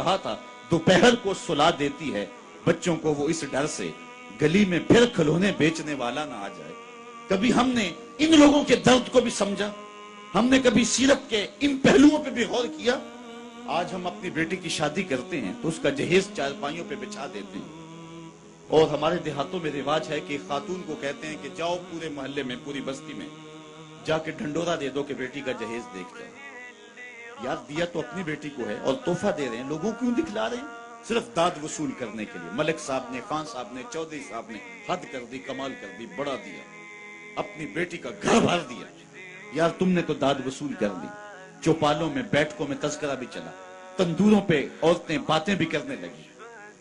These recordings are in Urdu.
کہا تھا دوپہر کو سلا دیتی ہے بچوں کو وہ اس ڈر سے گلی میں پھر کھلونے بیچنے والا نہ آ جائے۔ کبھی ہم نے ان لوگوں کے درد کو بھی سمجھا؟ ہم نے کبھی سیرت کے ان پہلوؤں پہ بھی غور کیا؟ آج ہم اپنی بیٹی کی شادی کرتے ہیں تو اس کا جہیز چارپائیوں پہ بچھا دیتے ہیں، اور ہمارے دیہاتوں میں رواج ہے کہ خاتون کو کہتے ہیں کہ جاؤ پورے محلے میں، پوری بستی میں جا کے ڈھنڈورا دے دو کہ بیٹی کا جہیز دیکھ جاؤ۔ یار دیا تو اپنی بیٹی کو ہے اور تحفہ دے رہے ہیں، لوگوں کیوں دکھلا رہے ہیں؟ صرف داد وصول کرنے کے لیے۔ ملک صاحب نے، خان صاحب نے، چودھری صاحب نے حد کر دی، کمال کر دی، بڑا دیا، اپنی بیٹی کا گھر بھر دیا۔ یار تم نے تو داد وصول کر لی، چوپالوں میں، بیٹھکوں میں تذکرہ بھی چلا، تندوروں پہ عورتیں باتیں بھی کرنے لگی،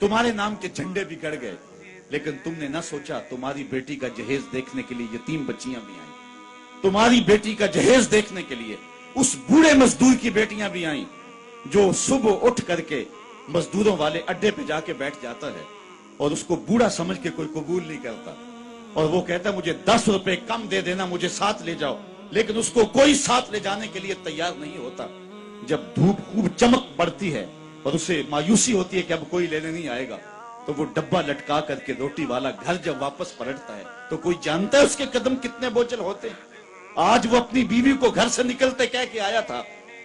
تمہارے نام کے جھنڈے بھی گڑ گئے، لیکن تم نے نہ سوچا تمہاری بیٹی کا جہیز دیکھنے کے لیے یتیم بچیاں بھی آئیں، تمہاری بیٹی کا جہیز دیکھنے کے لیے اس بوڑھے مزدور کی بیٹیاں بھی آئیں جو صبح اٹھ کر کے مزدوروں والے اڈے پہ جا کے بیٹھ جاتا ہے اور اس کو بوڑھا سمجھ کے کوئی قبول نہیں کرتا، اور وہ کہتا ہے مجھے 10 روپے کم دے دینا، مجھے ساتھ لے جاؤ، لیکن اس کو کوئی ساتھ لے جانے کے لیے تیار نہیں ہوتا۔ جب دھوپ خوب چمک پڑتی ہے اور اسے مایوسی ہوتی ہے کہ اب کوئی لینے نہیں آئے گا، تو وہ ڈبہ لٹکا کر کے روٹی والا گھر جب واپس پلٹتا ہے تو کوئی جانتا ہے اس کے قدم کتنے بوجھل ہوتے ہیں؟ آج وہ اپنی بیوی کو گھر سے نکلتے کہہ کے آیا تھا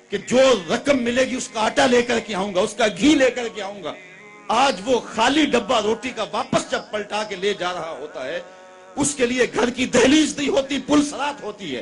کہ جو رقم ملے گی اس کا آٹا لے کر کے آؤں گا، اس کا گھی لے کر کے آؤں گا۔ آج وہ خالی ڈبہ روٹی کا واپس جب پلٹا کے لے جا رہا ہوتا ہے، اس کے لیے گھر کی دہلیز نہیں ہوتی، پل سرات ہوتی ہے،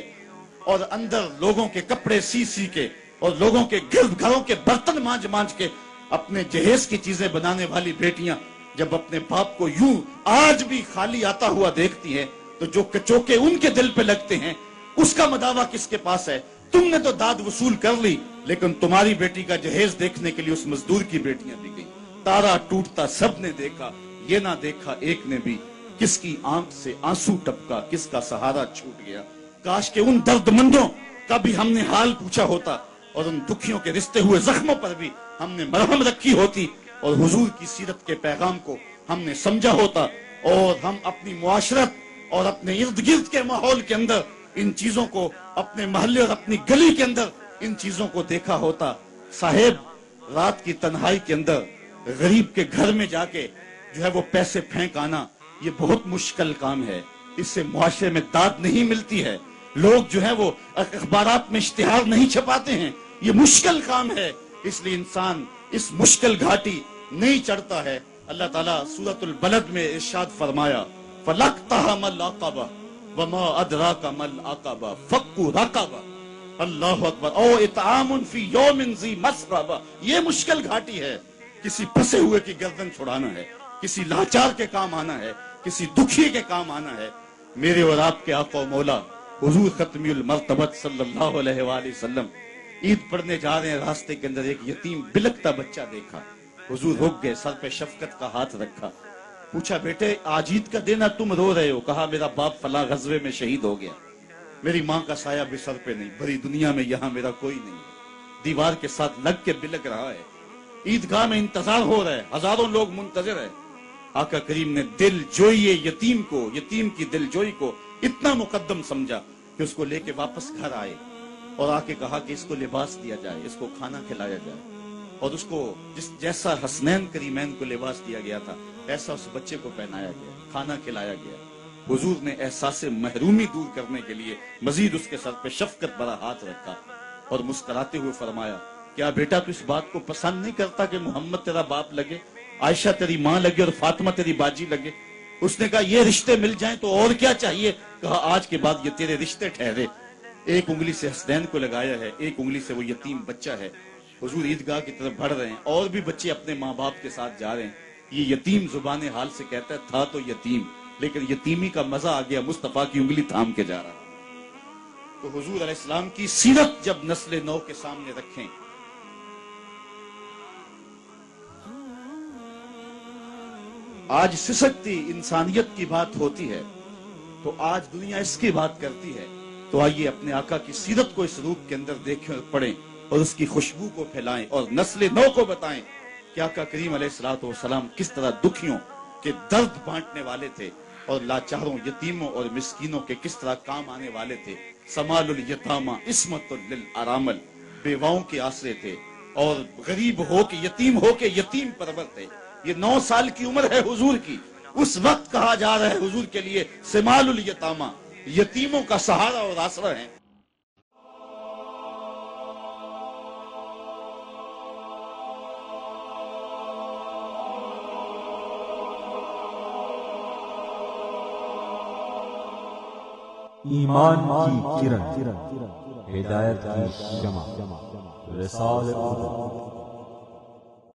اور اندر لوگوں کے کپڑے سی سی کے اور لوگوں کے گھروں کے برتن مانج مانج کے اپنے جہیز کی چیزیں بنانے والی بیٹیاں جب اپنے باپ کو یوں آج بھی خالی آتا ہوا دیکھتی ہیں تو جو کچوکے ان کے دل پہ لگتے ہیں اس کا مداوع کس کے پاس ہے؟ تم نے تو داد وصول کر لی، لیکن تمہاری بیٹی کا جہیز دیکھنے کے لیے اس مزدور کی بیٹیاں بھی گئیں۔ تارا ٹوٹتا سب نے دیکھا، یہ نہ دیکھا ایک نے بھی، کس کی آنکھ سے آنسو ٹپکا، کس کا سہارا چھوٹ گیا۔ کاش کہ ان درد مندوں کا بھی ہم نے حال پوچھا ہوتا، اور ان دکھیوں کے رشتے ہوئے زخموں پر بھی ہم نے مرہم رکھی ہوتی، اور حضور کی سیرت کے پیغام کو ہم نے سمجھا ہوتا، اور ہم اپنی معاشرت اور اپنے ارد گرد کے ماحول کے اندر ان چیزوں کو، اپنے محلے اور اپنی گلی کے اندر ان چیزوں کو دیکھا ہوتا۔ صاحب رات کی تنہائی کے اندر غریب کے گھر میں جا کے جو ہے وہ پیسے پھینک آنا، یہ بہت مشکل کام ہے، اس سے معاشرے میں داد نہیں ملتی ہے، لوگ جو ہے وہ اخبارات میں اشتہار نہیں چھپاتے ہیں، یہ مشکل کام ہے، اس لیے انسان اس مشکل گھاٹی نہیں چڑھتا ہے۔ اللہ تعالیٰ سورۃ البلد میں ارشاد فرمایا فَلَقْتَحَمَ الْعَقَبَةَ وَمَا أَدْرَاكَ مَا الْعَقَبَةُ فَكُّ رَقَبَةٍ، اللہ اکبر، او اطعام فی یوم ذی مسغبہ، یہ مشکل گھاٹی ہے، کسی پھنسے ہوئے کی گردن چھڑانا ہے، کسی لاچار کے کام آنا ہے، کسی دکھی کے کام آنا ہے۔ میرے اور آپ کے آقا و مولا حضور ختمی المرتبت صلی اللہ علیہ وآلہ وسلم عید پڑھنے جا رہے ہیں، راستے کے اندر ایک یتیم بلکتا بچہ دیکھا، حضور رک گئے، سر پہ شفقت کا ہاتھ رکھا، پوچھا بیٹے آج عید کا دن ہے تم رو رہے ہو؟ کہا میرا باپ فلاں غزوے میں شہید ہو گیا، میری ماں کا سایہ بھی سر پہ نہیں، بھری دنیا میں یہاں میرا کوئی نہیں ہے، دیوار کے ساتھ لگ کے بلک رہا ہے، عیدگاہ میں انتظار ہو رہا ہے، ہزاروں لوگ منتظر ہیں۔ آقا کریم نے دل جوئی یتیم کو، یتیم کی دل جوئی کو اتنا مقدم سمجھا کہ اس کو لے کے واپس گھر آئے اور آ کے کہا کہ اس کو لباس دیا جائے، اس کو کھانا کھلایا جائے، اور اس کو جیسا حسنین کریمین کو لباس دیا گیا تھا ایسا اس بچے کو پہنایا گیا، کھانا کھلایا گیا۔ حضور نے احساس محرومی دور کرنے کے لیے مزید اس کے سر پہ شفقت بھرا ہاتھ رکھا اور مسکراتے ہوئے فرمایا کیا بیٹا تو اس بات کو پسند نہیں کرتا کہ محمد تیرا باپ لگے، عائشہ تیری ماں لگے اور فاطمہ تیری باجی لگے؟ اس نے کہا یہ رشتے مل جائیں تو اور کیا چاہیے؟ کہا آج کے بعد یہ تیرے رشتے ٹھہرے۔ ایک انگلی سے حسنین کو لگایا ہے، ایک انگلی سے وہ یتیم بچہ ہے۔ حضور عیدگاہ کی طرف بڑھ رہے ہیں، اور بھی بچے اپنے ماں باپ کے ساتھ جا رہے ہیں۔ یہ یتیم زبان حال سے کہتا ہے تھا تو یتیم، لیکن یتیمی کا مزہ آ گیا، مصطفیٰ کی انگلی تھام کے جا رہا۔ تو حضور علیہ السلام کی سیرت جب نسل نو کے سامنے رکھیں، آج سسکتی انسانیت کی بات ہوتی ہے تو آج دنیا اس کی بات کرتی ہے، تو آئیے اپنے آقا کی سیرت کو اس روپ کے اندر دیکھیں اور پڑھیں اور اس کی خوشبو کو پھیلائیں اور نسل نو کو بتائیں کہ آقا کریم علیہ السلام کس طرح دکھیوں کے درد بانٹنے والے تھے اور لاچاروں، یتیموں اور مسکینوں کے کس طرح کام آنے والے تھے۔ سمال الیتامى عصمۃ للارامل، بیواؤں کے آسرے تھے، اور غریب ہو کے یتیم ہو کے یتیم پرور تھے. یہ 9 سال کی عمر ہے حضور کی. اس وقت کہا جا رہا ہے حضور کے لیے سمال الیتامہ، یتیموں کا سہارا اور آسرا ہیں. ایمان کی کرن، ہدایت کی شمع، رسالت